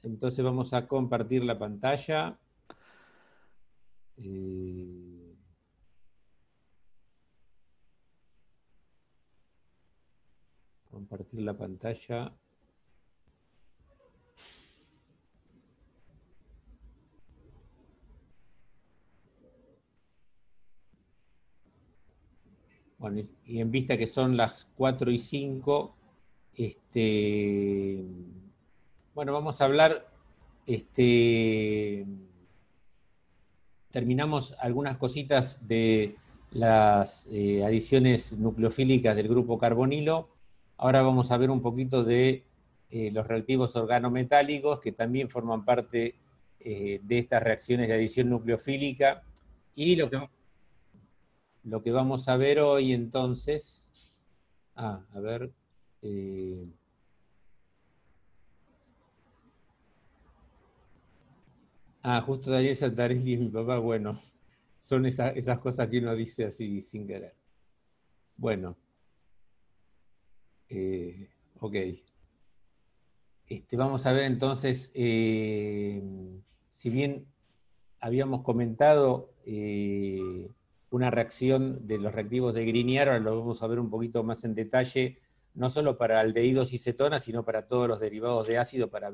Entonces vamos a compartir la pantalla. Eh, Compartir la pantalla. Bueno, y en vista que son las 4:05, bueno, vamos a hablar, este, terminamos algunas cositas de las adiciones nucleofílicas del grupo carbonilo. Ahora vamos a ver un poquito de los reactivos organometálicos que también forman parte de estas reacciones de adición nucleofílica. Y lo que vamos a ver hoy entonces, a ver, eh, justo Daniel Santarelli es mi papá, bueno, son esas cosas que uno dice así sin querer. Bueno, ok. Vamos a ver entonces, si bien habíamos comentado una reacción de los reactivos de Grignard, ahora lo vamos a ver un poquito más en detalle, no solo para aldehídos y cetonas, sino para todos los derivados de ácido, para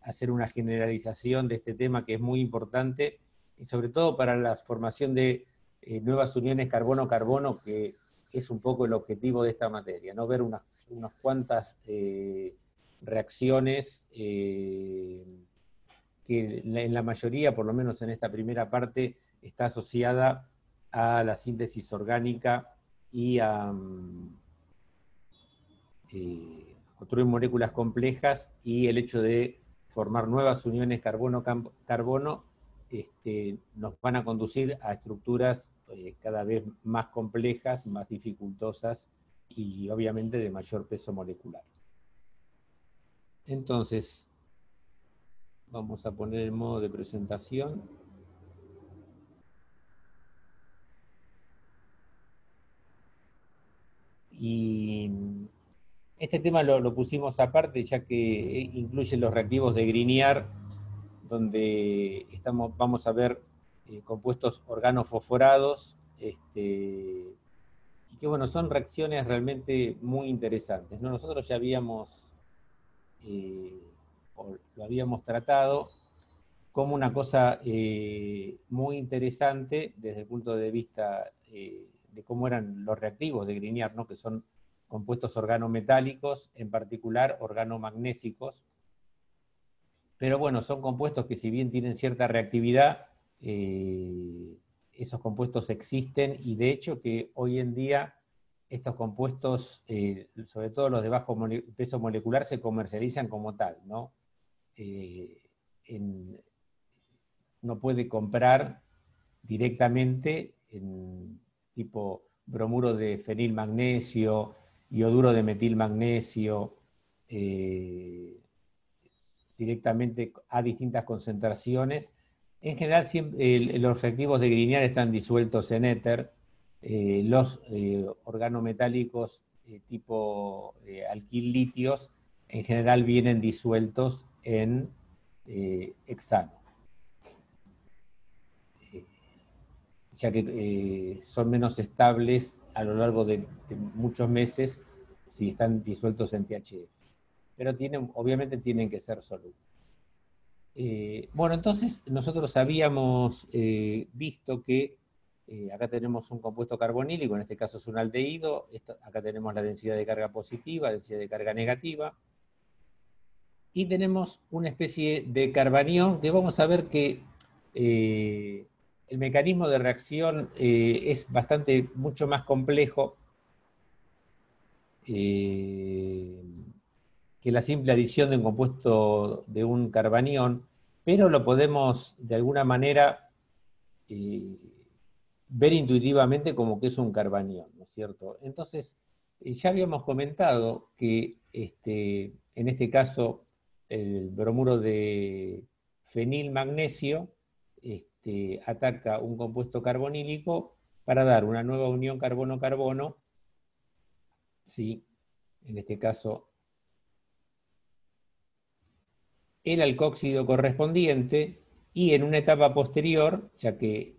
hacer una generalización de este tema que es muy importante, y sobre todo para la formación de nuevas uniones carbono-carbono, que es un poco el objetivo de esta materia, ¿no? Ver unas cuantas reacciones que en la mayoría, por lo menos en esta primera parte, está asociada a la síntesis orgánica y construir moléculas complejas, y el hecho de formar nuevas uniones carbono-carbono nos van a conducir a estructuras cada vez más complejas, más dificultosas y obviamente de mayor peso molecular. Entonces, vamos a poner el modo de presentación. Y este tema lo pusimos aparte, ya que incluye los reactivos de Grignard, donde vamos a ver compuestos organofosforados, y que bueno, son reacciones realmente muy interesantes, ¿no? Nosotros ya eh, lo habíamos tratado como una cosa muy interesante desde el punto de vista de cómo eran los reactivos de Grignard, ¿no? Que son compuestos organometálicos, en particular organomagnésicos, pero bueno, son compuestos que si bien tienen cierta reactividad, esos compuestos existen, y de hecho que hoy en día estos compuestos, sobre todo los de bajo peso molecular, se comercializan como tal, ¿no? Eh, en, Uno puede comprar directamente en tipo bromuro de fenilmagnesio, ioduro de metilmagnesio, eh, directamente a distintas concentraciones. En general, los reactivos de Grignard están disueltos en éter. Los organometálicos tipo alquil-litios en general vienen disueltos en hexano, eh, ya que son menos estables a lo largo de muchos meses si están disueltos en THF. Pero obviamente tienen que ser solubles. Bueno, entonces nosotros habíamos visto que acá tenemos un compuesto carbonílico, en este caso es un aldehído, acá tenemos la densidad de carga positiva, densidad de carga negativa, y tenemos una especie de carbanión que vamos a ver que el mecanismo de reacción es mucho más complejo eh, que la simple adición de un compuesto de un carbanión, pero lo podemos de alguna manera eh, ver intuitivamente como que es un carbanión, ¿no es cierto? Entonces, ya habíamos comentado que en este caso el bromuro de fenilmagnesio ataca un compuesto carbonílico para dar una nueva unión carbono-carbono, ¿sí? En este caso el alcóxido correspondiente y en una etapa posterior, ya que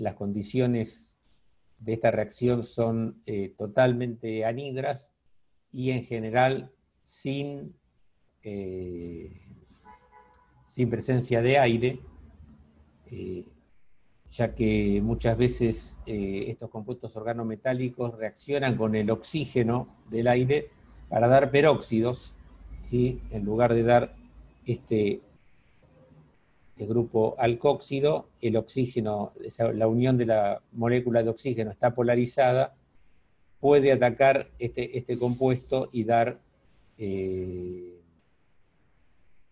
las condiciones de esta reacción son totalmente anhidras y en general sin, sin presencia de aire, eh, ya que muchas veces estos compuestos organometálicos reaccionan con el oxígeno del aire para dar peróxidos, ¿sí? En lugar de dar este grupo alcóxido, el oxígeno, la unión de la molécula de oxígeno está polarizada, puede atacar este compuesto y dar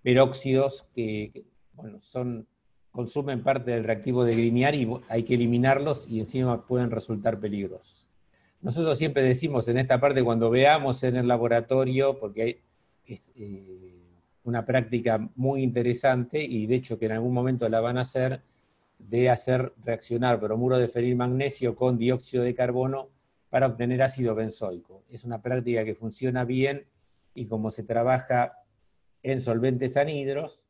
peróxidos que bueno, consumen parte del reactivo de Grignard y hay que eliminarlos y encima pueden resultar peligrosos. Nosotros siempre decimos en esta parte, cuando veamos en el laboratorio, porque es una práctica muy interesante y de hecho que en algún momento la van a hacer, de hacer reaccionar bromuro de fenilmagnesio con dióxido de carbono para obtener ácido benzoico. Es una práctica que funciona bien y como se trabaja en solventes anhidros,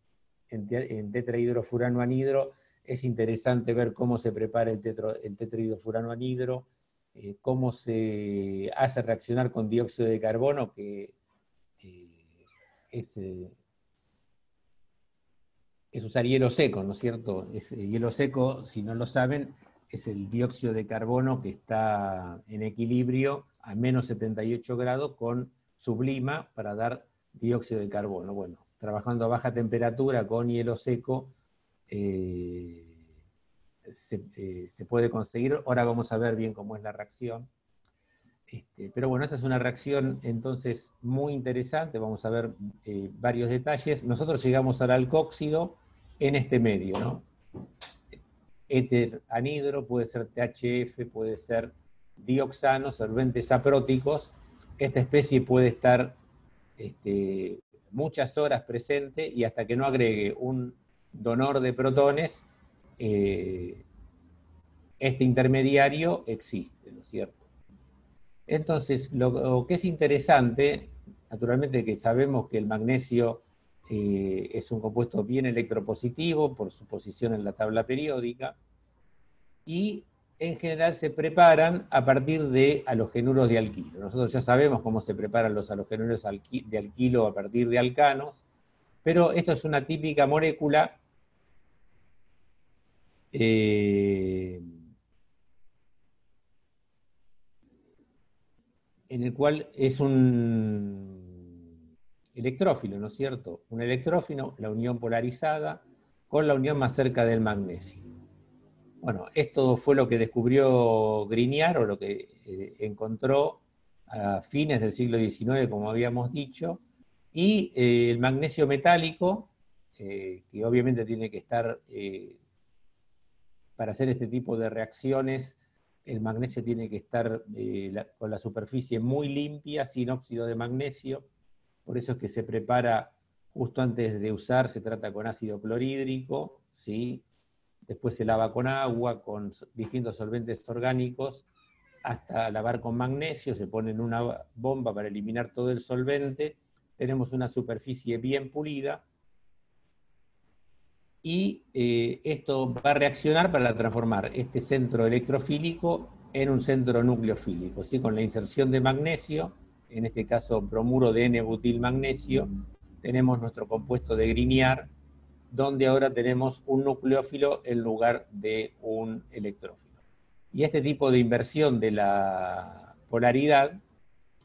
en tetrahidrofurano anhidro, es interesante ver cómo se prepara el tetrahidrofurano anhidro, cómo se hace reaccionar con dióxido de carbono, que es usar hielo seco, ¿no es cierto? Hielo seco, si no lo saben, es el dióxido de carbono que está en equilibrio a menos 78 grados con sublima para dar dióxido de carbono. Bueno, trabajando a baja temperatura con hielo seco se puede conseguir. Ahora vamos a ver bien cómo es la reacción. Pero bueno, esta es una reacción entonces muy interesante, vamos a ver varios detalles. Nosotros llegamos al alcóxido en este medio, ¿no? Éter anhidro, puede ser THF, puede ser dioxano, solventes apróticos. Esta especie puede estar muchas horas presente y hasta que no agregue un donor de protones, este intermediario existe, ¿no es cierto? Entonces, lo que es interesante, naturalmente que sabemos que el magnesio es un compuesto bien electropositivo por su posición en la tabla periódica, y en general se preparan a partir de halogenuros de alquilo. Nosotros ya sabemos cómo se preparan los halogenuros de alquilo a partir de alcanos, pero esto es una típica molécula en el cual es un electrófilo, ¿no es cierto? Un electrófilo, la unión polarizada, con la unión más cerca del magnesio. Bueno, esto fue lo que descubrió Grignard, o lo que encontró a fines del siglo XIX, como habíamos dicho, y el magnesio metálico, que obviamente tiene que estar, para hacer este tipo de reacciones, el magnesio tiene que estar con la superficie muy limpia, sin óxido de magnesio, por eso es que se prepara justo antes de usar, se trata con ácido clorhídrico, ¿sí? Después se lava con agua, con distintos solventes orgánicos, hasta lavar con magnesio, se pone en una bomba para eliminar todo el solvente, tenemos una superficie bien pulida, y esto va a reaccionar para transformar este centro electrofílico en un centro nucleofílico, ¿sí? Con la inserción de magnesio, en este caso bromuro de N-butilmagnesio, tenemos nuestro compuesto de Grignard, donde ahora tenemos un nucleófilo en lugar de un electrófilo. Y este tipo de inversión de la polaridad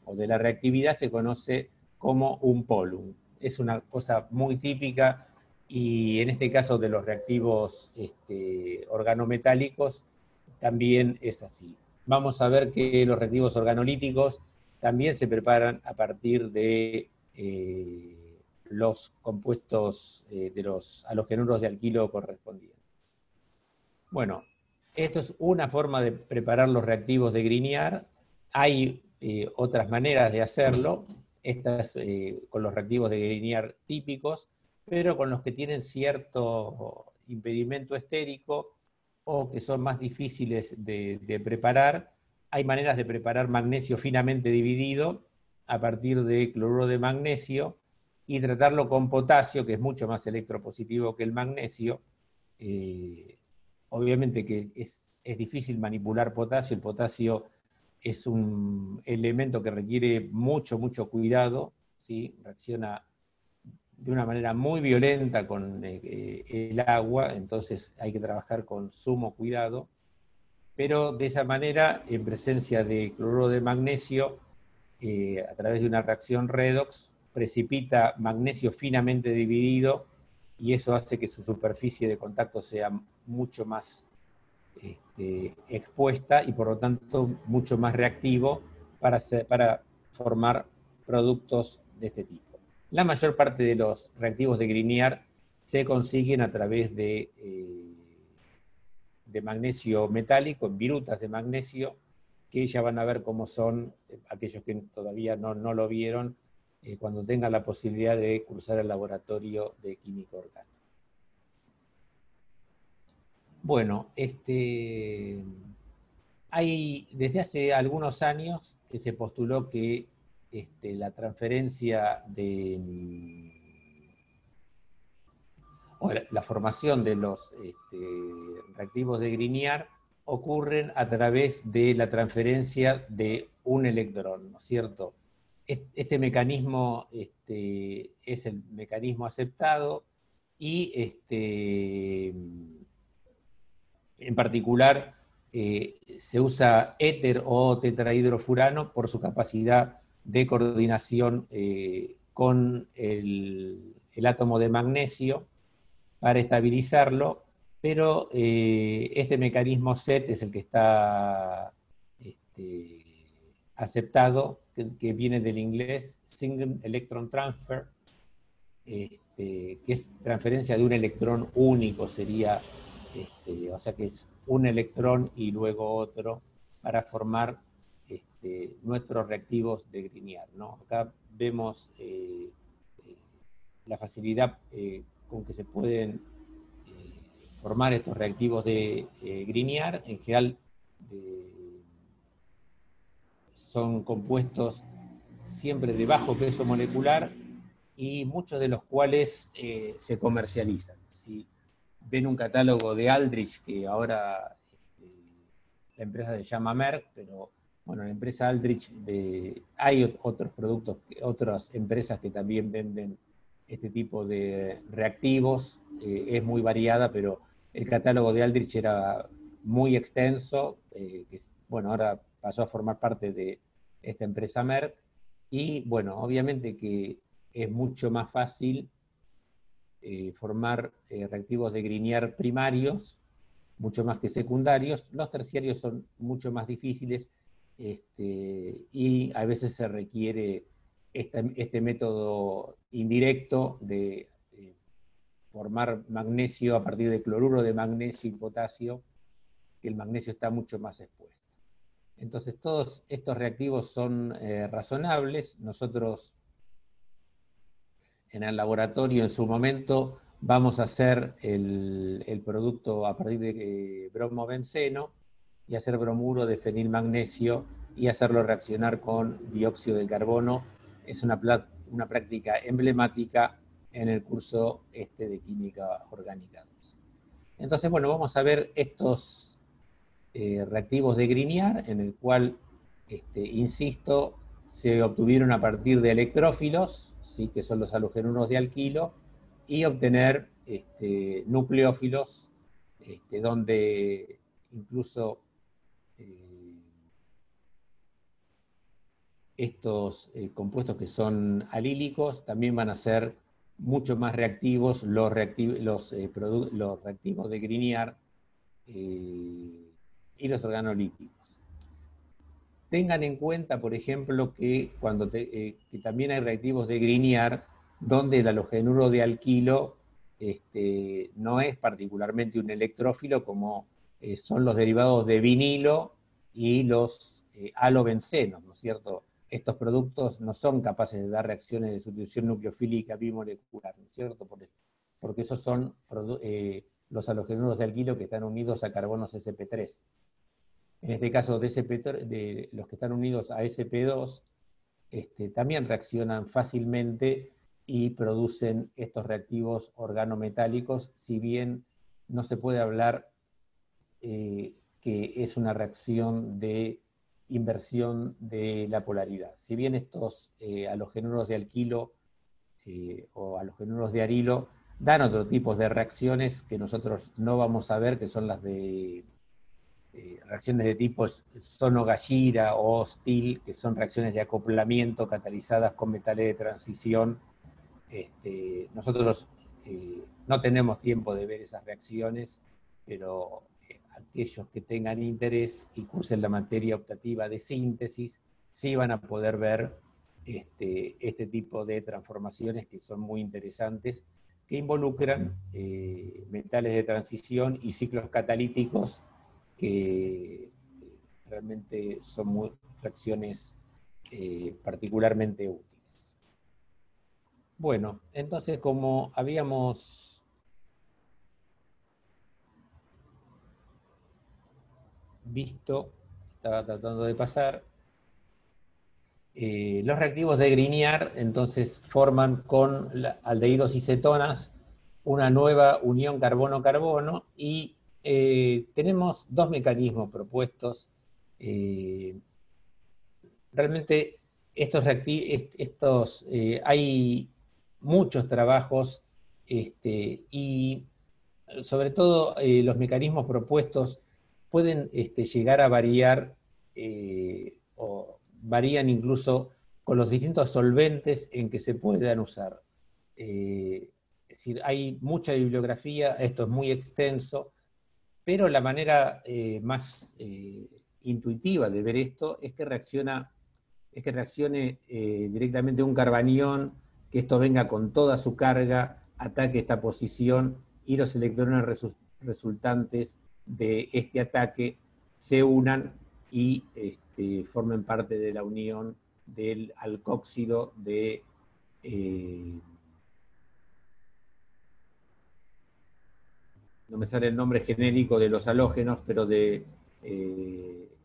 o de la reactividad se conoce como un polum. Es una cosa muy típica y en este caso de los reactivos organometálicos también es así. Vamos a ver que los reactivos organolíticos también se preparan a partir de los compuestos de los halogenuros de alquilo correspondientes. Bueno, esto es una forma de preparar los reactivos de Grignard. Hay otras maneras de hacerlo, estas con los reactivos de Grignard típicos, pero con los que tienen cierto impedimento estérico o que son más difíciles de preparar. Hay maneras de preparar magnesio finamente dividido a partir de cloruro de magnesio, y tratarlo con potasio, que es mucho más electropositivo que el magnesio. Obviamente que es difícil manipular potasio, el potasio es un elemento que requiere mucho, mucho cuidado, ¿sí? Reacciona de una manera muy violenta con el agua, entonces hay que trabajar con sumo cuidado, pero de esa manera, en presencia de cloruro de magnesio, a través de una reacción redox, precipita magnesio finamente dividido y eso hace que su superficie de contacto sea mucho más expuesta y por lo tanto mucho más reactivo para formar productos de este tipo. La mayor parte de los reactivos de Grignard se consiguen a través de magnesio metálico, en virutas de magnesio, que ya van a ver cómo son, aquellos que todavía no lo vieron, cuando tengan la posibilidad de cursar el laboratorio de química orgánica. Bueno, hay desde hace algunos años que se postuló que la transferencia o la formación de los reactivos de Grignard ocurren a través de la transferencia de un electrón, ¿no es cierto? Este mecanismo es el mecanismo aceptado y en particular se usa éter o tetrahidrofurano por su capacidad de coordinación con el átomo de magnesio para estabilizarlo, pero este mecanismo SET es el que está aceptado, que viene del inglés Single Electron Transfer, que es transferencia de un electrón único, sería, o sea que es un electrón y luego otro, para formar nuestros reactivos de Grignard, ¿no? Acá vemos la facilidad con que se pueden formar estos reactivos de Grignard. En general son compuestos siempre de bajo peso molecular y muchos de los cuales se comercializan. Si ven un catálogo de Aldrich, que ahora la empresa se llama Merck, pero bueno, la empresa Aldrich, hay otros productos, otras empresas que también venden este tipo de reactivos, es muy variada, pero el catálogo de Aldrich era muy extenso, que bueno, ahora pasó a formar parte de esta empresa Merck, y bueno, obviamente que es mucho más fácil formar reactivos de Grignard primarios, mucho más que secundarios. Los terciarios son mucho más difíciles y a veces se requiere este método indirecto de formar magnesio a partir de cloruro de magnesio y potasio, que el magnesio está mucho más expuesto. Entonces todos estos reactivos son razonables. Nosotros en el laboratorio en su momento vamos a hacer el producto a partir de bromobenceno y hacer bromuro de fenilmagnesio y hacerlo reaccionar con dióxido de carbono. Es una práctica emblemática en el curso de química orgánica 2. Entonces, bueno, vamos a ver estos reactivos de Grignard, en el cual, insisto, se obtuvieron a partir de electrófilos, ¿sí? Que son los halogenuros de alquilo, y obtener nucleófilos, donde incluso estos compuestos que son alílicos también van a ser mucho más reactivos los reactivos de Grignard y los organolípicos. Tengan en cuenta, por ejemplo, que, que también hay reactivos de Grignard donde el halogenuro de alquilo no es particularmente un electrófilo, como son los derivados de vinilo y los halobencenos, ¿no es cierto? Estos productos no son capaces de dar reacciones de sustitución nucleofílica bimolecular, ¿no es cierto? Porque esos son los halogenuros de alquilo que están unidos a carbonos sp3. En este caso, de los que están unidos a sp2, también reaccionan fácilmente y producen estos reactivos organometálicos, si bien no se puede hablar que es una reacción de inversión de la polaridad. Si bien estos halogenuros de alquilo o halogenuros de arilo dan otro tipo de reacciones que nosotros no vamos a ver, que son las de reacciones de tipo Sono-Gashira o Still, que son reacciones de acoplamiento catalizadas con metales de transición. Nosotros no tenemos tiempo de ver esas reacciones, pero aquellos que tengan interés y cursen la materia optativa de síntesis, sí van a poder ver este tipo de transformaciones que son muy interesantes, que involucran metales de transición y ciclos catalíticos que realmente son reacciones particularmente útiles. Bueno, entonces como habíamos visto, estaba tratando de pasar, los reactivos de Grignard entonces forman con aldehídos y cetonas una nueva unión carbono-carbono y tenemos dos mecanismos propuestos. Realmente hay muchos trabajos y sobre todo los mecanismos propuestos pueden llegar a variar o varían incluso con los distintos solventes en que se puedan usar. Es decir, hay mucha bibliografía, esto es muy extenso, pero la manera más intuitiva de ver esto es que reaccione directamente un carbanión, que esto venga con toda su carga, ataque esta posición y los electrones resultantes de este ataque se unan y formen parte de la unión del alcóxido de no me sale el nombre genérico de los halógenos, pero de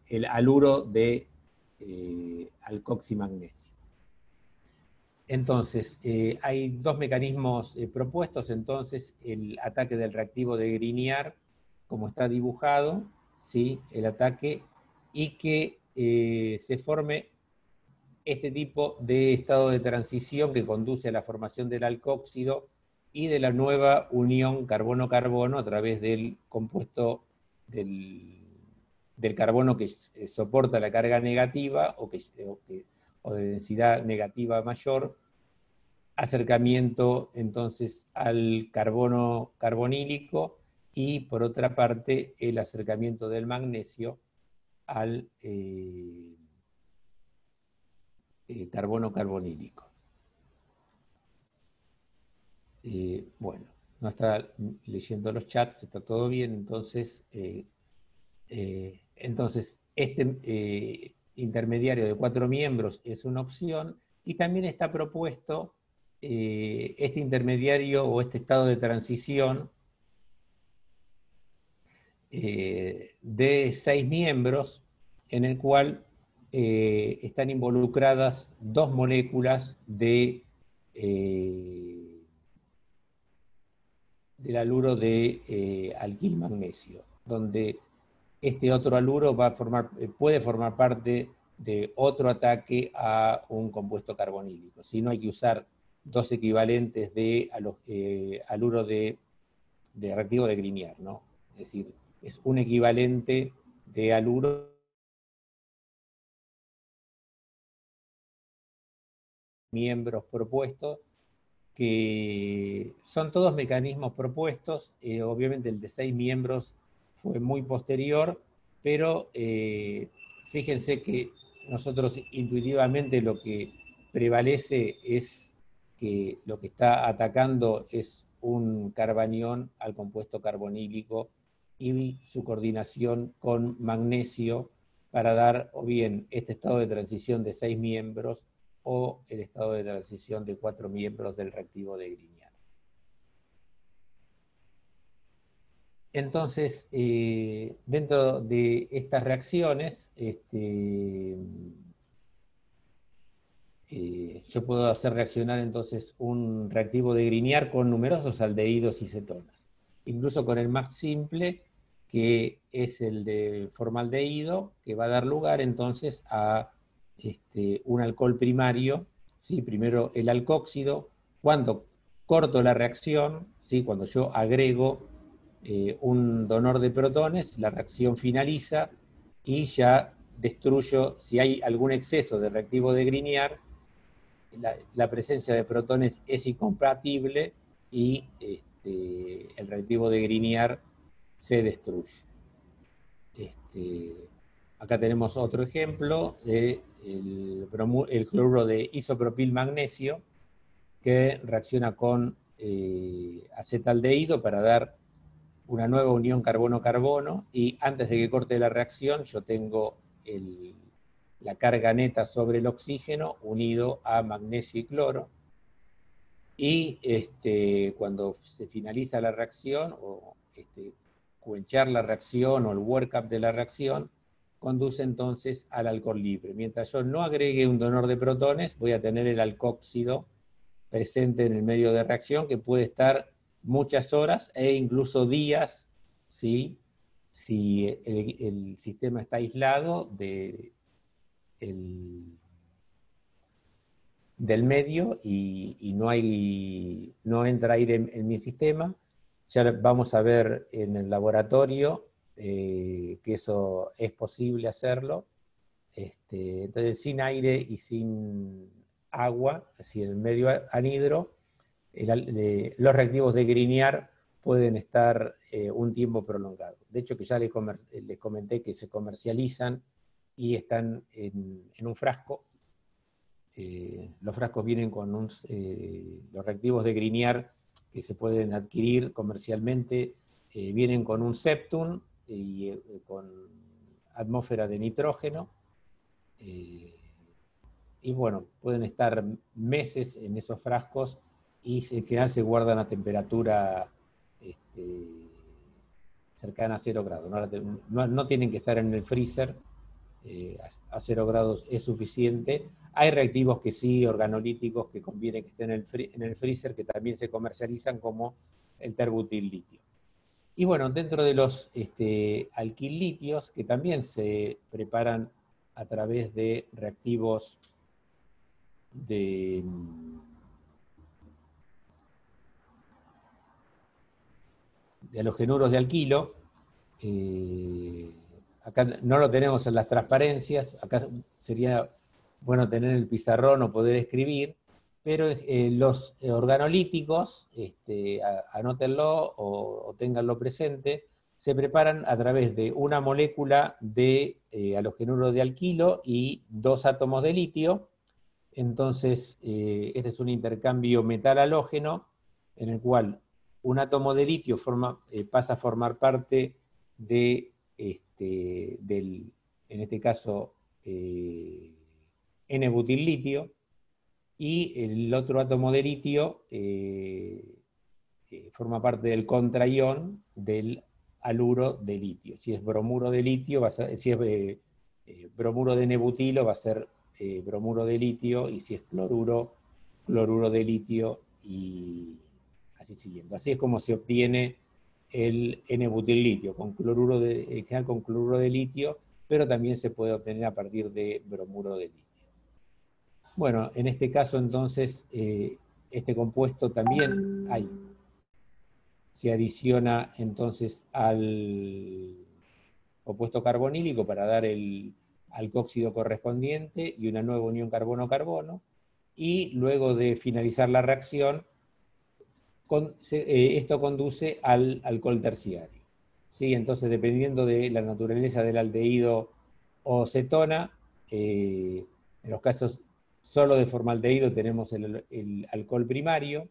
el haluro de alcoximagnesio. Entonces, hay dos mecanismos propuestos, entonces, el ataque del reactivo de Grignard, como está dibujado, ¿sí? El ataque, y que se forme este tipo de estado de transición que conduce a la formación del alcóxido y de la nueva unión carbono-carbono a través del compuesto del carbono que soporta la carga negativa o de densidad negativa mayor, acercamiento entonces al carbono carbonílico y por otra parte el acercamiento del magnesio al carbono carbonílico. Bueno, no está leyendo los chats, está todo bien, entonces, este intermediario de 4 miembros es una opción y también está propuesto este intermediario o este estado de transición de 6 miembros en el cual están involucradas dos moléculas del haluro de alquil magnesio, donde este otro haluro puede formar parte de otro ataque a un compuesto carbonílico. Si no, hay que usar dos equivalentes de haluro de reactivo de Grignard, ¿no? Es decir, es un equivalente de haluro miembros propuestos, que son todos mecanismos propuestos. Obviamente el de 6 miembros fue muy posterior, pero fíjense que nosotros intuitivamente lo que prevalece es que lo que está atacando es un carbanión al compuesto carbonílico y su coordinación con magnesio para dar o bien este estado de transición de 6 miembros o el estado de transición de 4 miembros del reactivo de Grignard. Entonces, dentro de estas reacciones, yo puedo hacer reaccionar entonces un reactivo de Grignard con numerosos aldehídos y cetonas. Incluso con el más simple, que es el de formaldehído, que va a dar lugar entonces a un alcohol primario, ¿sí? Primero el alcóxido. Cuando corto la reacción, ¿sí? Cuando yo agrego un donor de protones, la reacción finaliza y ya destruyo, si hay algún exceso de reactivo de Grignard, la presencia de protones es incompatible y el reactivo de Grignard se destruye. Acá tenemos otro ejemplo de el cloruro de isopropil magnesio, que reacciona con acetaldehído para dar una nueva unión carbono-carbono, y antes de que corte la reacción yo tengo la carga neta sobre el oxígeno unido a magnesio y cloro, y cuando se finaliza la reacción, o quenchar la reacción o el workup de la reacción, conduce entonces al alcohol libre. Mientras yo no agregue un donor de protones, voy a tener el alcóxido presente en el medio de reacción, que puede estar muchas horas e incluso días, ¿sí? Si el sistema está aislado del medio y no entra aire en mi sistema. Ya vamos a ver en el laboratorio que eso es posible hacerlo. Entonces, sin aire y sin agua, así en el medio anhidro, los reactivos de Grignard pueden estar un tiempo prolongado. De hecho, que ya les comenté que se comercializan y están en un frasco. Los frascos vienen con los reactivos de Grignard que se pueden adquirir comercialmente, vienen con un septum y con atmósfera de nitrógeno, y bueno, pueden estar meses en esos frascos y en general se guardan a temperatura cercana a 0 grados. No tienen que estar en el freezer, a 0 grados es suficiente. Hay reactivos que sí, organolíticos, que conviene que estén en el freezer, que también se comercializan, como el terbutil litio. Y bueno, dentro de los alquilitios, que también se preparan a través de reactivos de halogenuros de alquilo, acá no lo tenemos en las transparencias, acá sería bueno tener el pizarrón o poder escribir, pero los organolíticos, anótenlo o ténganlo presente, se preparan a través de una molécula de halogenuro de alquilo y 2 átomos de litio. Entonces, este es un intercambio metal-halógeno en el cual un átomo de litio pasa a formar parte de, en este caso, N-butil-litio, y el otro átomo de litio forma parte del contraión del haluro de litio. Si es bromuro de litio, si es bromuro de N-butilo, va a ser bromuro de litio, y si es cloruro, cloruro de litio, y así siguiendo. Así es como se obtiene el N-butil-litio, en general con cloruro de litio, pero también se puede obtener a partir de bromuro de litio. Bueno, en este caso entonces, este compuesto también se adiciona entonces al opuesto carbonílico para dar el alcóxido correspondiente y una nueva unión carbono-carbono, y luego de finalizar la reacción, esto conduce al alcohol terciario. ¿Sí? Entonces, dependiendo de la naturaleza del aldehído o cetona, en los casos solo de formaldehído tenemos el alcohol primario.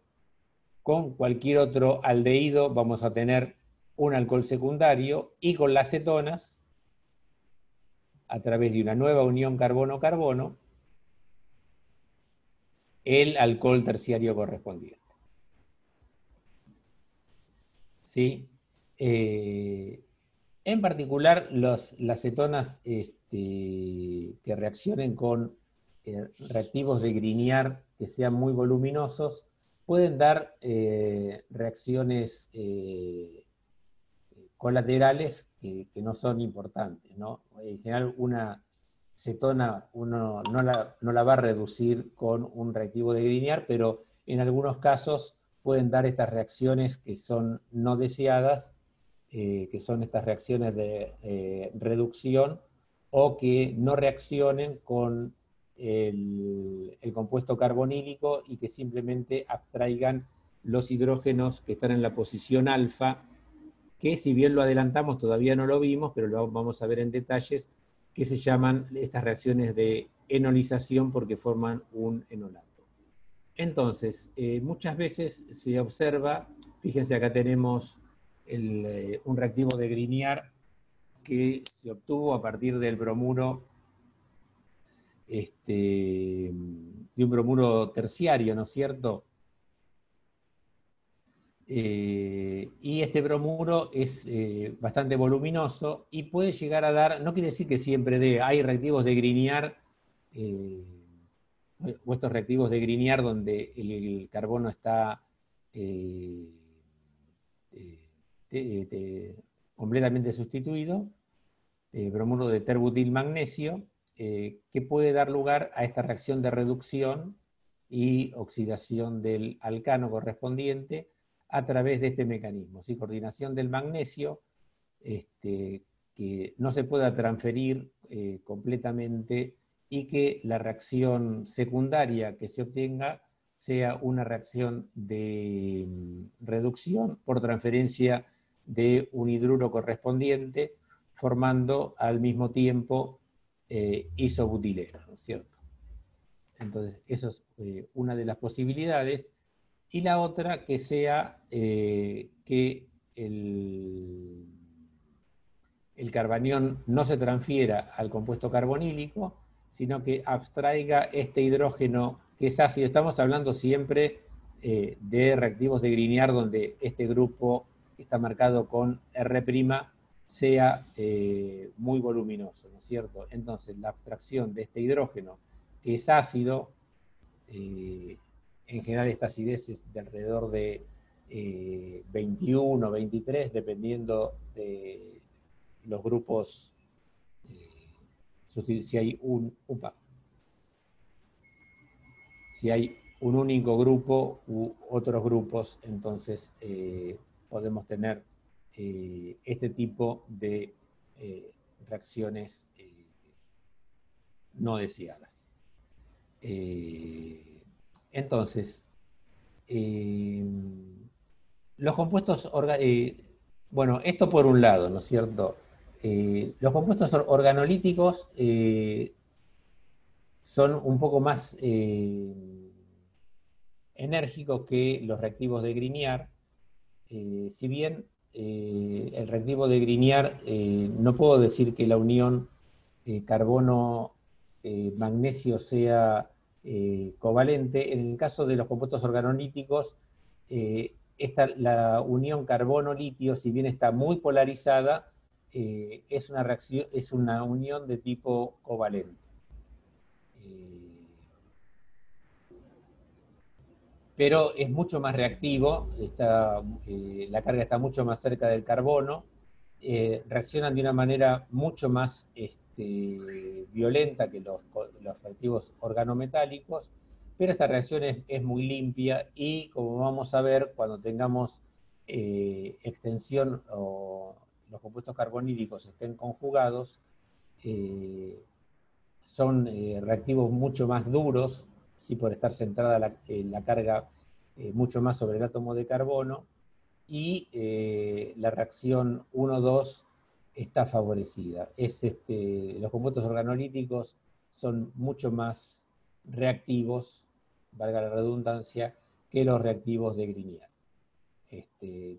Con cualquier otro aldehído vamos a tener un alcohol secundario, y con las cetonas, a través de una nueva unión carbono-carbono, el alcohol terciario correspondiente. ¿Sí? En particular, las cetonas que reaccionen con reactivos de Grignard que sean muy voluminosos pueden dar reacciones colaterales que no son importantes, ¿no? En general, una cetona uno no la va a reducir con un reactivo de Grignard, pero en algunos casos pueden dar estas reacciones que son no deseadas, que son estas reacciones de reducción, o que no reaccionen con el compuesto carbonílico y que simplemente abstraigan los hidrógenos que están en la posición alfa, que si bien lo adelantamos todavía no lo vimos, pero lo vamos a ver en detalles, que se llaman estas reacciones de enolización porque forman un enolato. Entonces, muchas veces se observa, fíjense acá tenemos un reactivo de Grignard que se obtuvo a partir del bromuro, de un bromuro terciario, ¿no es cierto? Y este bromuro es bastante voluminoso y puede llegar a dar, no quiere decir que siempre dé, hay reactivos de Grignard, o estos reactivos de Grignard donde el carbono está completamente sustituido, bromuro de terbutil magnesio, que puede dar lugar a esta reacción de reducción y oxidación del alcano correspondiente a través de este mecanismo, ¿sí? Coordinación del magnesio, que no se pueda transferir completamente, y que la reacción secundaria que se obtenga sea una reacción de reducción por transferencia de un hidruro correspondiente, formando al mismo tiempo isobutileno, ¿no es cierto? Entonces, eso es una de las posibilidades. Y la otra, que sea que el carbanión no se transfiera al compuesto carbonílico, sino que abstraiga este hidrógeno que es ácido. Estamos hablando siempre de reactivos de Grignard donde este grupo que está marcado con R' sea muy voluminoso, ¿no es cierto? Entonces, la abstracción de este hidrógeno, que es ácido, en general esta acidez es de alrededor de 21 o 23, dependiendo de los grupos, si hay si hay un único grupo u otros grupos, entonces podemos tener este tipo de reacciones no deseadas. Entonces, los compuestos, bueno, esto por un lado, ¿no es cierto? Los compuestos organolíticos son un poco más enérgicos que los reactivos de Grignard. Si bien el reactivo de Grignard, no puedo decir que la unión carbono-magnesio sea covalente. En el caso de los compuestos organolíticos, la unión carbono-litio, si bien está muy polarizada, es una unión de tipo covalente. Pero es mucho más reactivo, la carga está mucho más cerca del carbono, reaccionan de una manera mucho más violenta que los reactivos organometálicos, pero esta reacción es muy limpia y, como vamos a ver, cuando tengamos extensión o los compuestos carbonílicos estén conjugados, son reactivos mucho más duros, ¿sí? Por estar centrada la carga mucho más sobre el átomo de carbono, y la reacción 1,2 está favorecida. Los compuestos organolíticos son mucho más reactivos, valga la redundancia, que los reactivos de Grignard.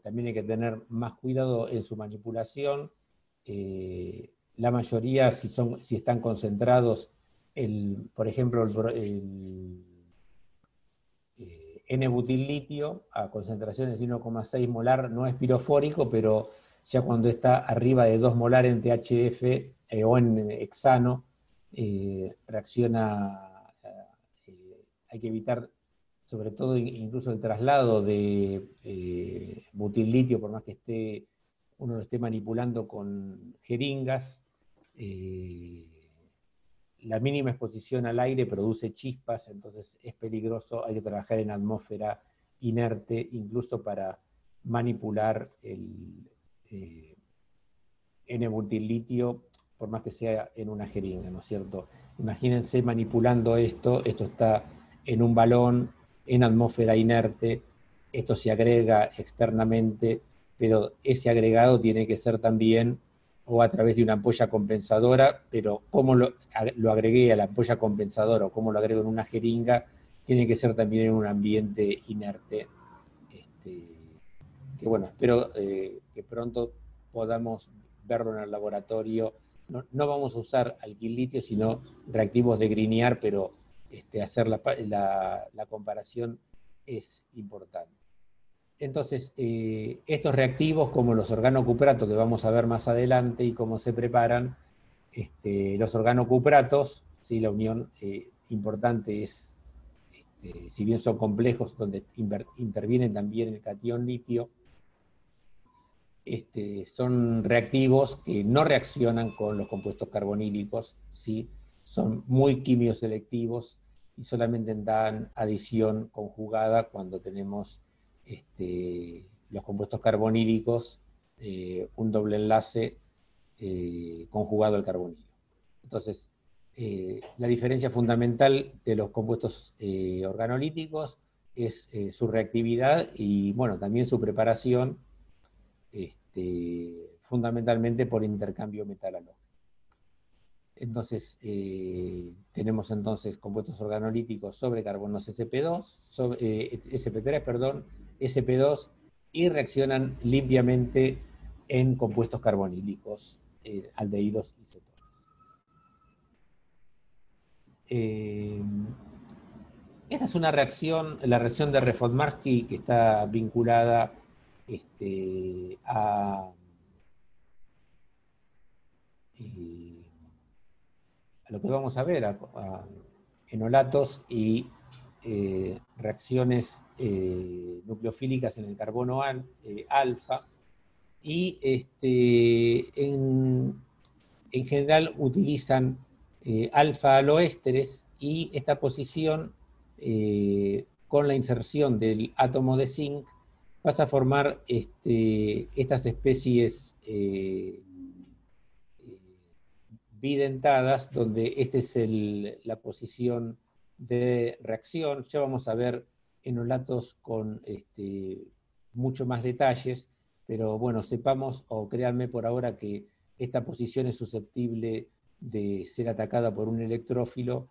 También hay que tener más cuidado en su manipulación. La mayoría, si están concentrados, por ejemplo, el N-butil-litio a concentraciones de 1,6 molar no es pirofórico, pero ya cuando está arriba de 2 molar en THF o en hexano, reacciona hay que evitar sobre todo incluso el traslado de butil-litio, por más que uno lo esté manipulando con jeringas. La mínima exposición al aire produce chispas, entonces es peligroso, hay que trabajar en atmósfera inerte, incluso para manipular el N-butil-litio, por más que sea en una jeringa, ¿no es cierto? Imagínense manipulando esto está en un balón, en atmósfera inerte, esto se agrega externamente, pero ese agregado tiene que ser también o a través de una ampolla compensadora, pero cómo lo agregué a la ampolla compensadora o cómo lo agrego en una jeringa, tiene que ser también en un ambiente inerte. Que bueno, espero que pronto podamos verlo en el laboratorio. No vamos a usar alquil-litio, sino reactivos de Grignard, pero hacer la comparación es importante. Entonces, estos reactivos, como los organocupratos que vamos a ver más adelante y cómo se preparan, los organocupratos, ¿sí? La unión importante es, si bien son complejos, donde intervienen también el catión litio, son reactivos que no reaccionan con los compuestos carbonílicos, ¿sí? Son muy quimioselectivos y solamente dan adición conjugada cuando tenemos los compuestos carbonílicos, un doble enlace conjugado al carbonilo. Entonces, la diferencia fundamental de los compuestos organolíticos es su reactividad y, bueno, también su preparación, fundamentalmente por intercambio metal-halógeno. Entonces, tenemos entonces compuestos organolíticos sobre carbonos sp3, perdón, sp2, y reaccionan limpiamente en compuestos carbonílicos, aldehídos y cetonas. Esta es una reacción, la reacción de Reformarsky, que está vinculada a lo que vamos a ver, a enolatos y reacciones nucleofílicas en el carbono alfa, y en general utilizan alfa-aloésteres, y esta posición, con la inserción del átomo de zinc, pasa a formar estas especies bidentadas, donde esta es la posición de reacción. Ya vamos a ver enolatos con mucho más detalles, pero bueno, sepamos o créanme por ahora que esta posición es susceptible de ser atacada por un electrófilo,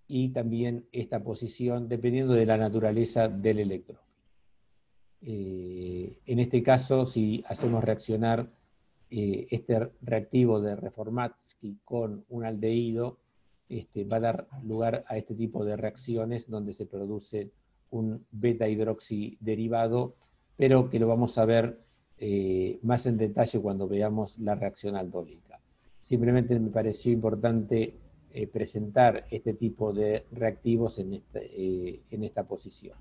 y también esta posición dependiendo de la naturaleza del electrófilo. En este caso, si hacemos reaccionar este reactivo de Reformatsky con un aldehído, va a dar lugar a este tipo de reacciones donde se produce un beta-hidroxiderivado, pero que lo vamos a ver más en detalle cuando veamos la reacción aldólica. Simplemente me pareció importante presentar este tipo de reactivos en esta posición.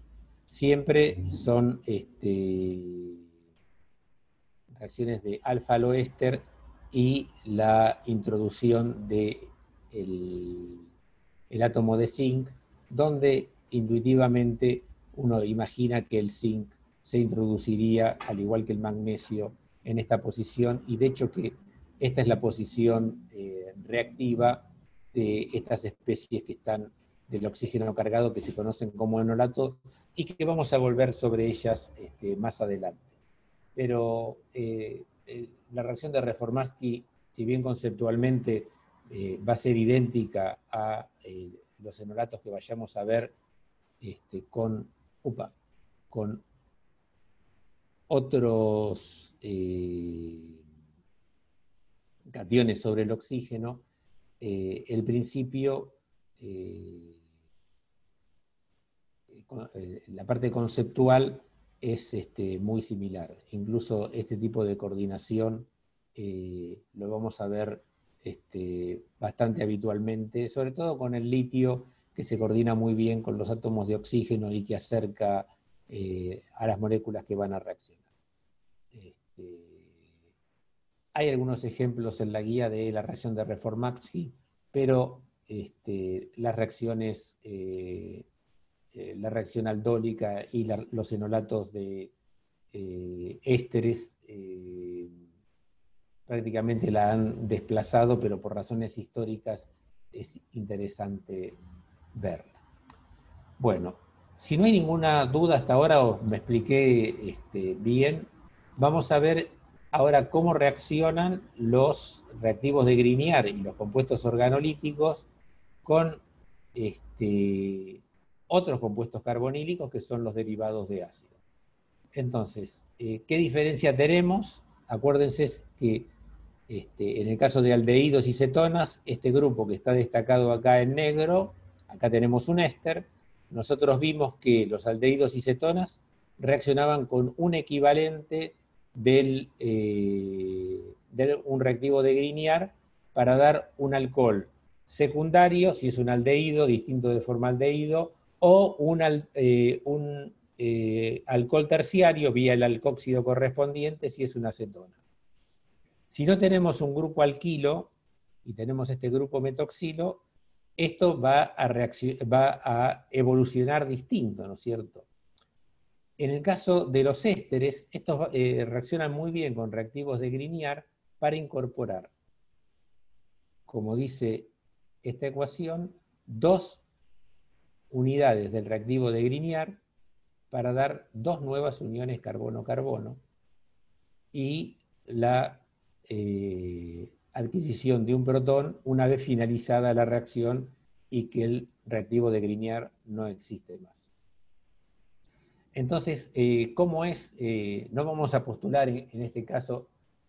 Siempre son reacciones de alfa-aloéster y la introducción del átomo de zinc, donde intuitivamente uno imagina que el zinc se introduciría, al igual que el magnesio, en esta posición, y de hecho que esta es la posición reactiva de estas especies que están del oxígeno cargado, que se conocen como enolato, y que vamos a volver sobre ellas más adelante. Pero la reacción de Reformarsky, si bien conceptualmente va a ser idéntica a los enolatos que vayamos a ver con otros cationes sobre el oxígeno, el principio, la parte conceptual es muy similar. Incluso este tipo de coordinación lo vamos a ver bastante habitualmente, sobre todo con el litio que se coordina muy bien con los átomos de oxígeno y que acerca a las moléculas que van a reaccionar. Hay algunos ejemplos en la guía de la reacción de Reformatsky, pero las reacciones, la reacción aldólica y los enolatos de ésteres prácticamente la han desplazado, pero por razones históricas es interesante verla. Bueno, si no hay ninguna duda hasta ahora, o me expliqué bien, vamos a ver ahora cómo reaccionan los reactivos de Grignard y los compuestos organolíticos con otros compuestos carbonílicos que son los derivados de ácido. Entonces, ¿qué diferencia tenemos? Acuérdense que en el caso de aldehídos y cetonas, este grupo que está destacado acá en negro, acá tenemos un éster. Nosotros vimos que los aldehídos y cetonas reaccionaban con un equivalente de un reactivo de Grignard para dar un alcohol secundario, si es un aldehído, distinto de formaldehído, o un alcohol terciario vía el alcóxido correspondiente, si es una cetona. Si no tenemos un grupo alquilo y tenemos este grupo metoxilo, esto va a evolucionar distinto, ¿no es cierto? En el caso de los ésteres, estos reaccionan muy bien con reactivos de Grignard para incorporar, como dice esta ecuación, 2 unidades del reactivo de Grignard para dar 2 nuevas uniones carbono-carbono y la adquisición de un protón una vez finalizada la reacción y que el reactivo de Grignard no existe más. Entonces, ¿cómo es? No vamos a postular en este caso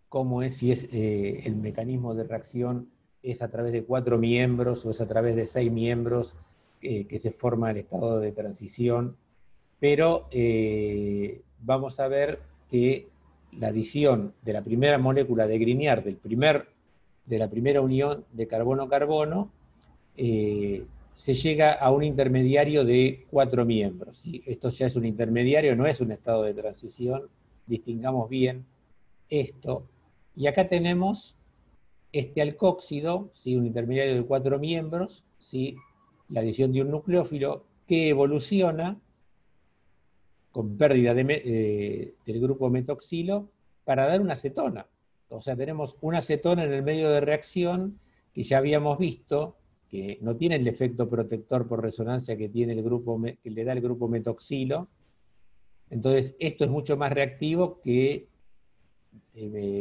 cómo es, si es el mecanismo de reacción es a través de 4 miembros o es a través de 6 miembros que se forma el estado de transición, pero vamos a ver que la adición de la primera molécula de Grignard, de la primera unión de carbono-carbono, se llega a un intermediario de 4 miembros. ¿Sí? Esto ya es un intermediario, no es un estado de transición, distingamos bien esto. Y acá tenemos este alcóxido, ¿sí? Un intermediario de 4 miembros, ¿sí? La adición de un nucleófilo que evoluciona con pérdida del grupo metoxilo para dar una cetona. O sea, tenemos una cetona en el medio de reacción que ya habíamos visto que no tiene el efecto protector por resonancia que tiene el grupo, que le da el grupo metoxilo. Entonces, esto es mucho más reactivo que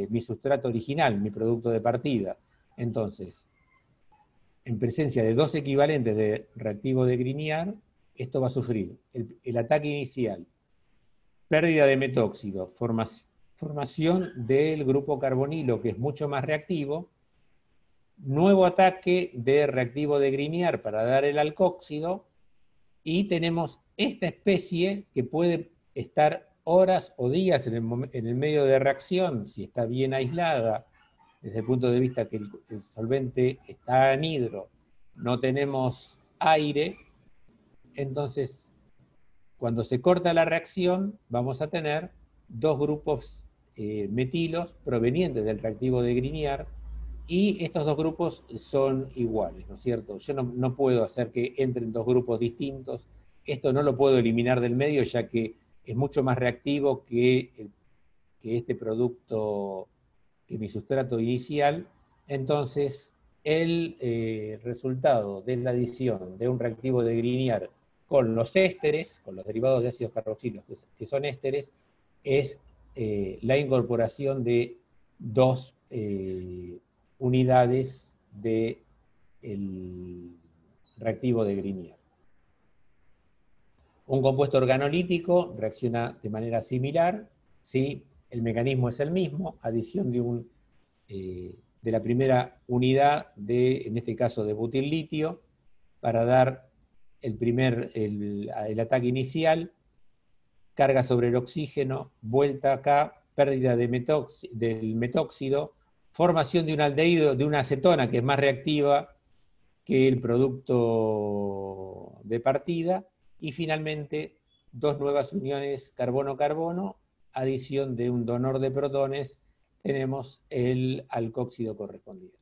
mi sustrato original, mi producto de partida. Entonces, en presencia de 2 equivalentes de reactivo de Grignard, esto va a sufrir el ataque inicial, pérdida de metóxido, formación del grupo carbonilo, que es mucho más reactivo, nuevo ataque de reactivo de Grignard para dar el alcóxido, y tenemos esta especie que puede estar horas o días en el medio de reacción, si está bien aislada, desde el punto de vista que el solvente está anhidro, no tenemos aire, entonces cuando se corta la reacción vamos a tener 2 grupos metilos provenientes del reactivo de Grignard, y estos 2 grupos son iguales, ¿no es cierto? Yo no puedo hacer que entren 2 grupos distintos, esto no lo puedo eliminar del medio ya que es mucho más reactivo que este producto, que mi sustrato inicial. Entonces el resultado de la adición de un reactivo de Grignard con los ésteres, con los derivados de ácidos carboxilos que son ésteres, es la incorporación de 2 unidades del reactivo de Grignard. Un compuesto organolítico reacciona de manera similar, ¿sí? El mecanismo es el mismo, adición de la primera unidad, en este caso de butil-litio, para dar el ataque inicial, carga sobre el oxígeno, vuelta acá, pérdida del metóxido, formación de un aldehído, de una acetona que es más reactiva que el producto de partida, y finalmente 2 nuevas uniones carbono-carbono, adición de un donor de protones, tenemos el alcóxido correspondiente.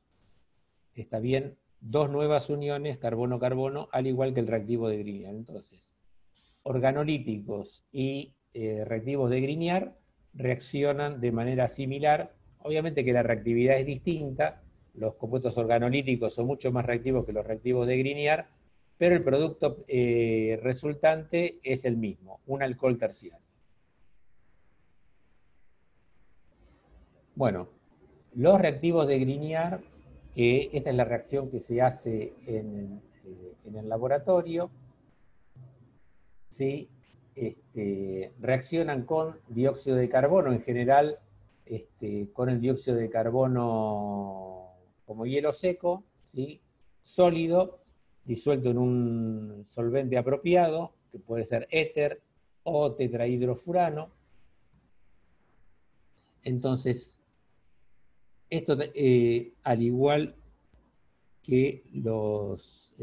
Está bien, 2 nuevas uniones carbono-carbono, al igual que el reactivo de Grignard. Entonces, organolíticos y reactivos de Grignard reaccionan de manera similar. Obviamente que la reactividad es distinta, los compuestos organolíticos son mucho más reactivos que los reactivos de Grignard, pero el producto resultante es el mismo, un alcohol terciario. Bueno, los reactivos de Grignard, que esta es la reacción que se hace en el laboratorio, ¿sí? Reaccionan con dióxido de carbono, en general con el dióxido de carbono como hielo seco, ¿sí? Sólido, disuelto en un solvente apropiado, que puede ser éter o tetrahidrofurano. Entonces, esto al igual que los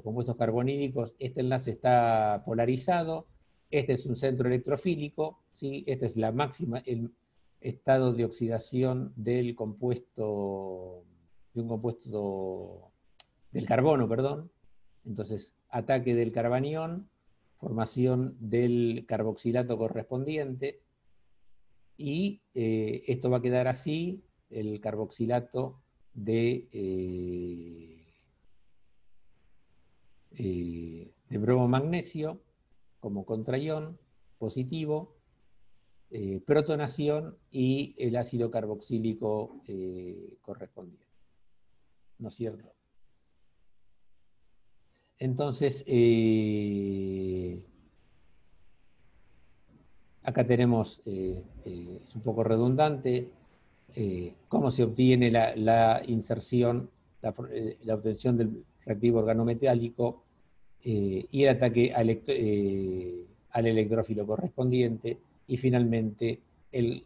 compuestos carbonílicos, este enlace está polarizado, este es un centro electrofílico, ¿sí? Este es el estado de oxidación del compuesto, del carbono, perdón. Entonces, ataque del carbanión, formación del carboxilato correspondiente, y esto va a quedar así, el carboxilato de bromo magnesio como contraión positivo, protonación y el ácido carboxílico correspondiente. ¿No es cierto? Entonces, acá tenemos, es un poco redundante, cómo se obtiene la inserción, la obtención del reactivo organometálico y el ataque al electrófilo correspondiente, y finalmente el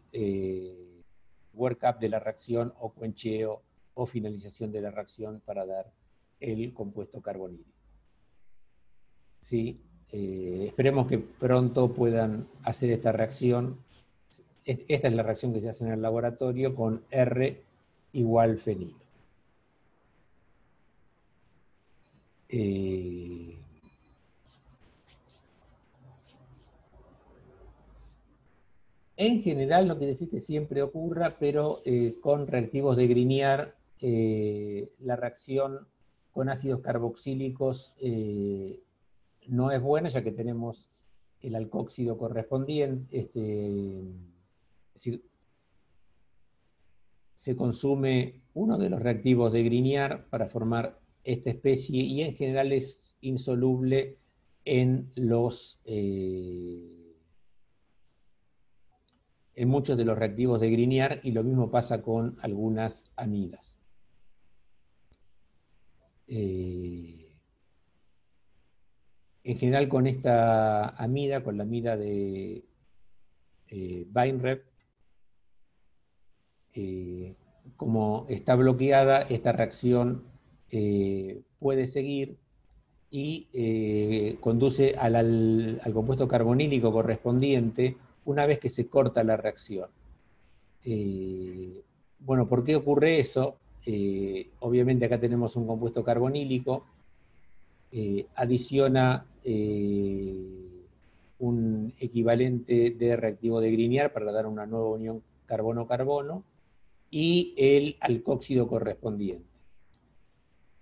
workup de la reacción o cuencheo o finalización de la reacción para dar el compuesto carbonílico. ¿Sí? Esperemos que pronto puedan hacer esta reacción. Esta es la reacción que se hace en el laboratorio con R igual fenilo. En general, no quiere decir que siempre ocurra, pero con reactivos de Grignard, la reacción con ácidos carboxílicos no es buena, ya que tenemos el alcóxido correspondiente, es decir, se consume uno de los reactivos de Grignard para formar esta especie, y en general es insoluble en muchos de los reactivos de Grignard, y lo mismo pasa con algunas amidas. En general con esta amida, con la amida de Weinreb, como está bloqueada, esta reacción puede seguir y conduce al compuesto carbonílico correspondiente una vez que se corta la reacción. Bueno, ¿por qué ocurre eso? Obviamente acá tenemos un compuesto carbonílico, adiciona un equivalente de reactivo de Grignard para dar una nueva unión carbono-carbono, y el alcóxido correspondiente.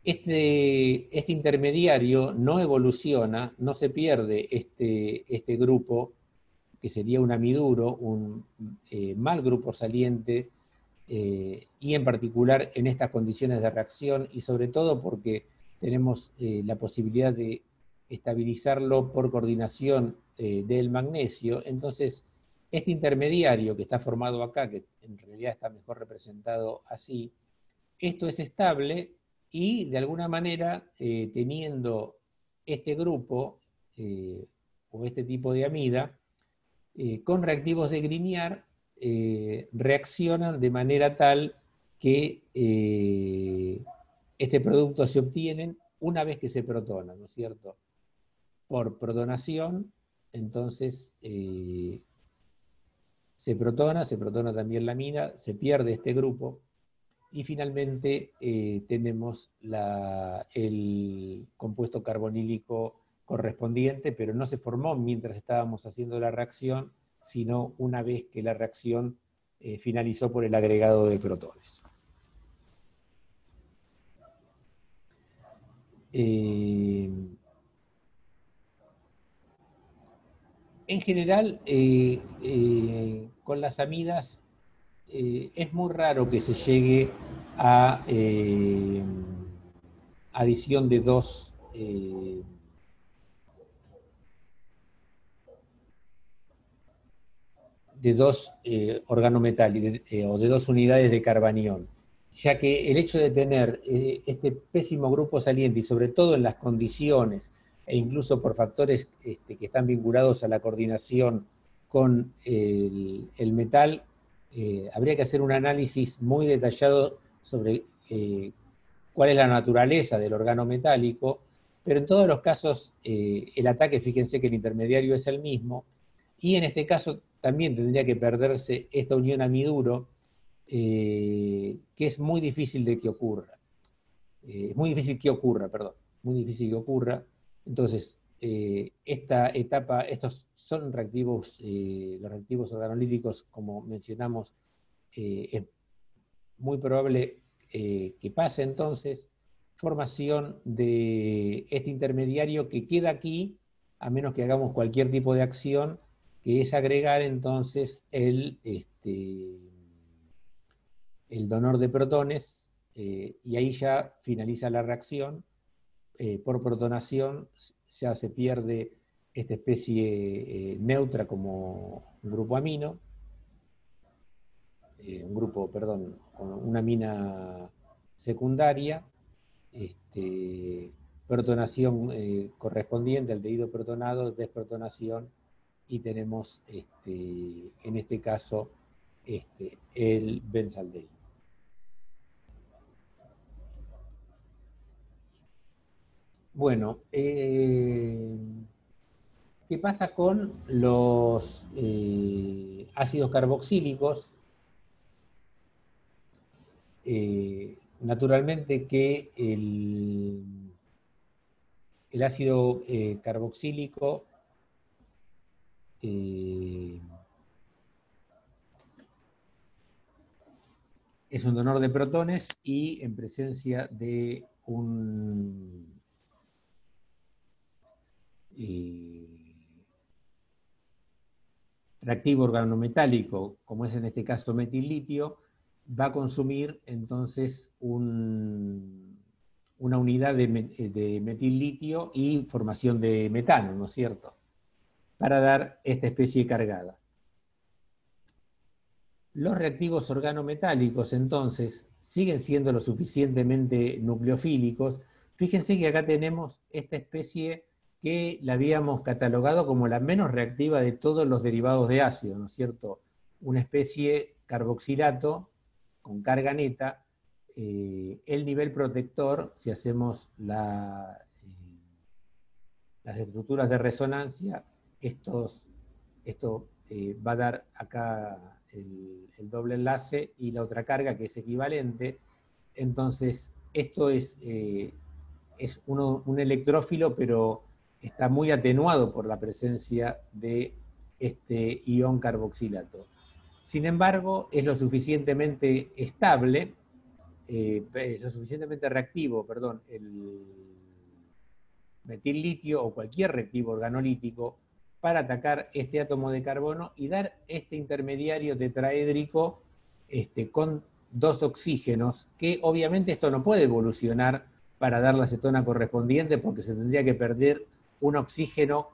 Este intermediario no evoluciona, no se pierde este grupo, que sería un amiduro, un mal grupo saliente, y en particular en estas condiciones de reacción, y sobre todo porque tenemos la posibilidad de estabilizarlo por coordinación del magnesio. Entonces, este intermediario que está formado acá, que en realidad está mejor representado así, esto es estable, y de alguna manera, teniendo este grupo o este tipo de amida, con reactivos de Grignard, reaccionan de manera tal que este producto se obtienen una vez que se protona, ¿no es cierto? Por protonación, entonces se protona también la amina, se pierde este grupo, y finalmente tenemos el compuesto carbonílico correspondiente, pero no se formó mientras estábamos haciendo la reacción, sino una vez que la reacción finalizó por el agregado de protones. En general, con las amidas, es muy raro que se llegue a adición de dos organometálicos o de dos unidades de carbanión, ya que el hecho de tener este pésimo grupo saliente, y sobre todo en las condiciones, e incluso por factores que están vinculados a la coordinación con el metal, habría que hacer un análisis muy detallado sobre cuál es la naturaleza del organometálico, pero en todos los casos el ataque, fíjense que el intermediario es el mismo, y en este caso también tendría que perderse esta unión amiduro, que es muy difícil de que ocurra. Muy difícil que ocurra, perdón. Muy difícil que ocurra. Entonces, esta etapa, estos son reactivos, los reactivos organolíticos, como mencionamos, es muy probable que pase entonces formación de este intermediario que queda aquí, a menos que hagamos cualquier tipo de acción, que es agregar entonces el donor de protones, y ahí ya finaliza la reacción. Por protonación ya se pierde esta especie neutra como un grupo amino, con una amina secundaria, protonación correspondiente, aldehído protonado, desprotonación, y tenemos en este caso el benzaldehído. Bueno, ¿qué pasa con los ácidos carboxílicos? Naturalmente que el ácido carboxílico es un donor de protones, y en presencia de un reactivo organometálico, como es en este caso metil-litio, va a consumir entonces una unidad de metil-litio y formación de metano, ¿no es cierto?, para dar esta especie cargada. Los reactivos organometálicos, entonces, siguen siendo lo suficientemente nucleofílicos. Fíjense que acá tenemos esta especie que la habíamos catalogado como la menos reactiva de todos los derivados de ácido, ¿no es cierto? Una especie carboxilato con carga neta. El nivel protector, si hacemos las estructuras de resonancia, esto va a dar acá el doble enlace y la otra carga, que es equivalente. Entonces, esto es un electrófilo, pero está muy atenuado por la presencia de este ion carboxilato. Sin embargo, es lo suficientemente estable, lo suficientemente reactivo, perdón, el metil-litio o cualquier reactivo organolítico, para atacar este átomo de carbono y dar este intermediario tetraédrico con dos oxígenos, que obviamente esto no puede evolucionar para dar la cetona correspondiente, porque se tendría que perder un oxígeno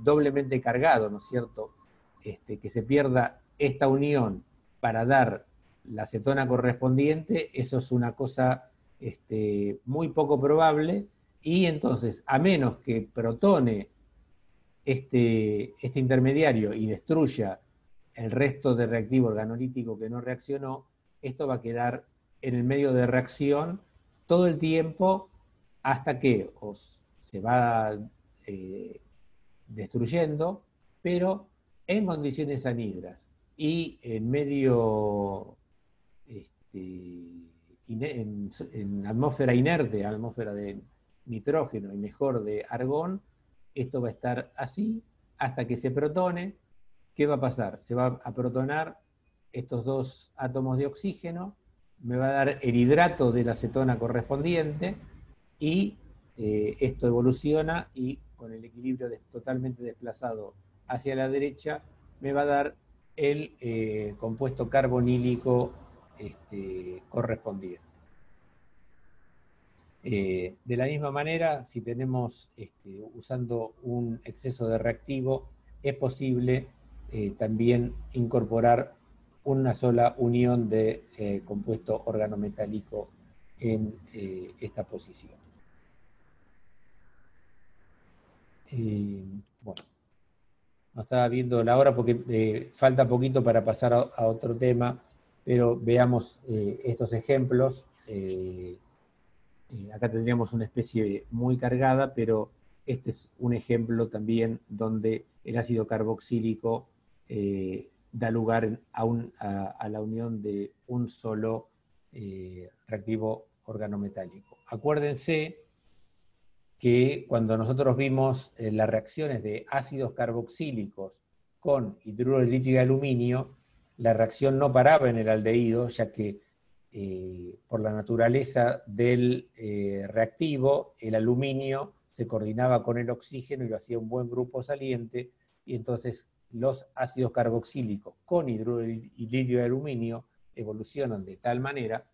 doblemente cargado, ¿no es cierto? Que se pierda esta unión para dar la cetona correspondiente, eso es una cosa muy poco probable, y entonces, a menos que protone este intermediario y destruya el resto de reactivo organolítico que no reaccionó, esto va a quedar en el medio de reacción todo el tiempo hasta que se va destruyendo, pero en condiciones anhidras y en medio, en atmósfera inerte, atmósfera de nitrógeno y mejor de argón, esto va a estar así hasta que se protone. ¿Qué va a pasar? Se va a protonar estos dos átomos de oxígeno, me va a dar el hidrato de la acetona correspondiente y esto evoluciona y con el equilibrio totalmente desplazado hacia la derecha me va a dar el compuesto carbonílico correspondiente. De la misma manera, si tenemos, usando un exceso de reactivo, es posible también incorporar una sola unión de compuesto organometálico en esta posición. Bueno, no estaba viendo la hora porque falta poquito para pasar a otro tema, pero veamos estos ejemplos. Acá tendríamos una especie muy cargada, pero este es un ejemplo también donde el ácido carboxílico da lugar a la unión de un solo reactivo organometálico. Acuérdense que cuando nosotros vimos las reacciones de ácidos carboxílicos con hidruro de litio y aluminio, la reacción no paraba en el aldehído, ya que por la naturaleza del reactivo, el aluminio se coordinaba con el oxígeno y lo hacía un buen grupo saliente, y entonces los ácidos carboxílicos con hidruro de litio y aluminio evolucionan de tal manera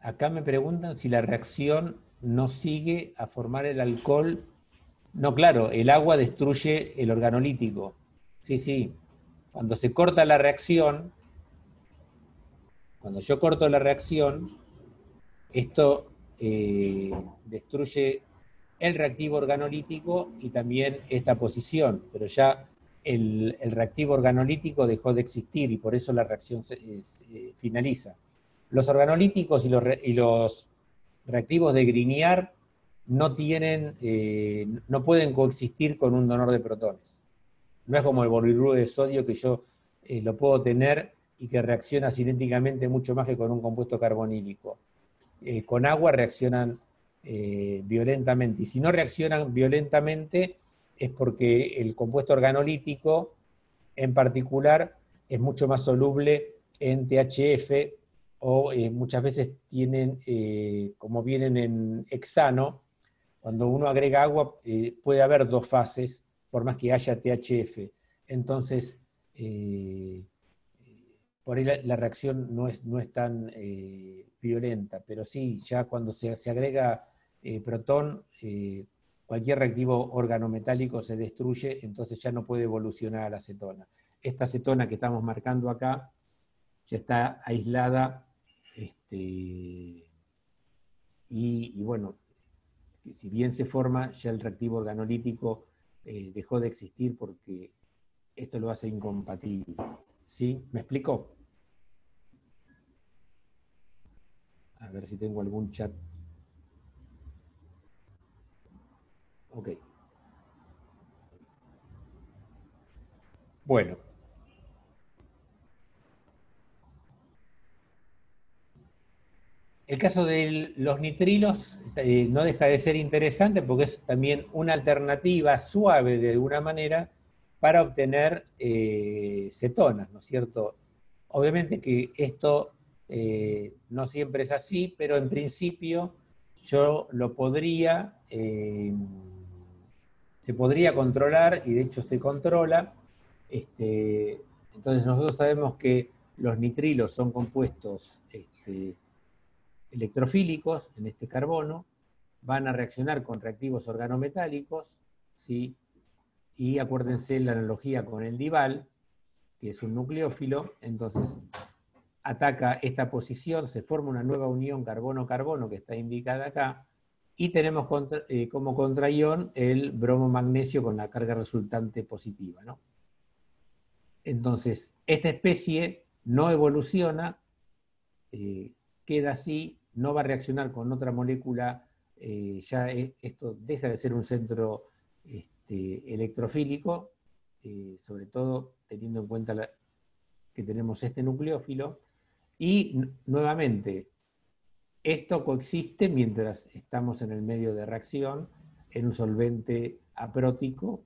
acá me preguntan si la reacción no sigue a formar el alcohol. No, claro, el agua destruye el organolítico. Sí, sí. Cuando se corta la reacción, cuando yo corto la reacción, esto destruye el reactivo organolítico y también esta posición, pero ya el reactivo organolítico dejó de existir y por eso la reacción se finaliza. Los organolíticos y los reactivos de Grignard no no pueden coexistir con un donor de protones. No es como el boriluro de sodio que yo lo puedo tener y que reacciona cinéticamente mucho más que con un compuesto carbonílico. Con agua reaccionan violentamente, y si no reaccionan violentamente es porque el compuesto organolítico en particular es mucho más soluble en THF o muchas veces tienen, como vienen en hexano, cuando uno agrega agua puede haber dos fases por más que haya THF. Entonces, por ahí la reacción no es tan violenta, pero sí, ya cuando se agrega protón, cualquier reactivo organometálico se destruye, entonces ya no puede evolucionar a la acetona. Esta acetona que estamos marcando acá ya está aislada y bueno, si bien se forma, ya el reactivo organolítico dejó de existir porque esto lo hace incompatible. ¿Sí? ¿Me explico? A ver si tengo algún chat. Ok. Bueno. El caso de los nitrilos no deja de ser interesante porque es también una alternativa suave de alguna manera para obtener cetonas, ¿no es cierto? Obviamente que esto no siempre es así, pero en principio yo lo podría, se podría controlar y de hecho se controla. Entonces nosotros sabemos que los nitrilos son compuestos electrofílicos en este carbono, van a reaccionar con reactivos organometálicos, ¿sí? Y acuérdense la analogía con el dival, que es un nucleófilo, entonces ataca esta posición, se forma una nueva unión carbono-carbono que está indicada acá, y tenemos como contraión el bromo-magnesio con la carga resultante positiva, ¿no? Entonces, esta especie no evoluciona, queda así, no va a reaccionar con otra molécula, esto deja de ser un centro electrofílico, sobre todo teniendo en cuenta que tenemos este nucleófilo, y nuevamente, esto coexiste mientras estamos en el medio de reacción, en un solvente aprótico,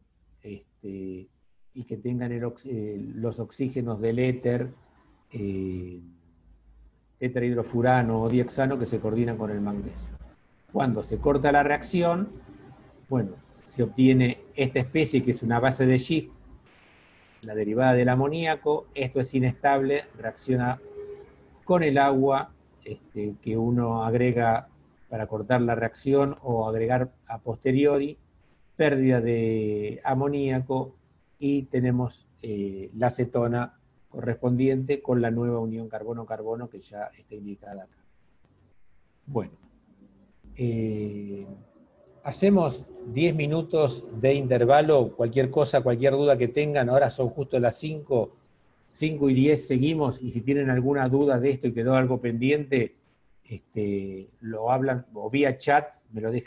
y que tengan los oxígenos del éter, tetrahidrofurano o dioxano que se coordinan con el magnesio. Cuando se corta la reacción, bueno, se obtiene esta especie que es una base de Schiff, la derivada del amoníaco. Esto es inestable, reacciona con el agua que uno agrega para cortar la reacción o agregar a posteriori, pérdida de amoníaco, y tenemos la acetona correspondiente con la nueva unión carbono-carbono que ya está indicada acá. Bueno, hacemos 10 minutos de intervalo, cualquier cosa, cualquier duda que tengan, ahora son justo las 5:10 seguimos, y si tienen alguna duda de esto y quedó algo pendiente, lo hablan o vía chat, me lo dejan.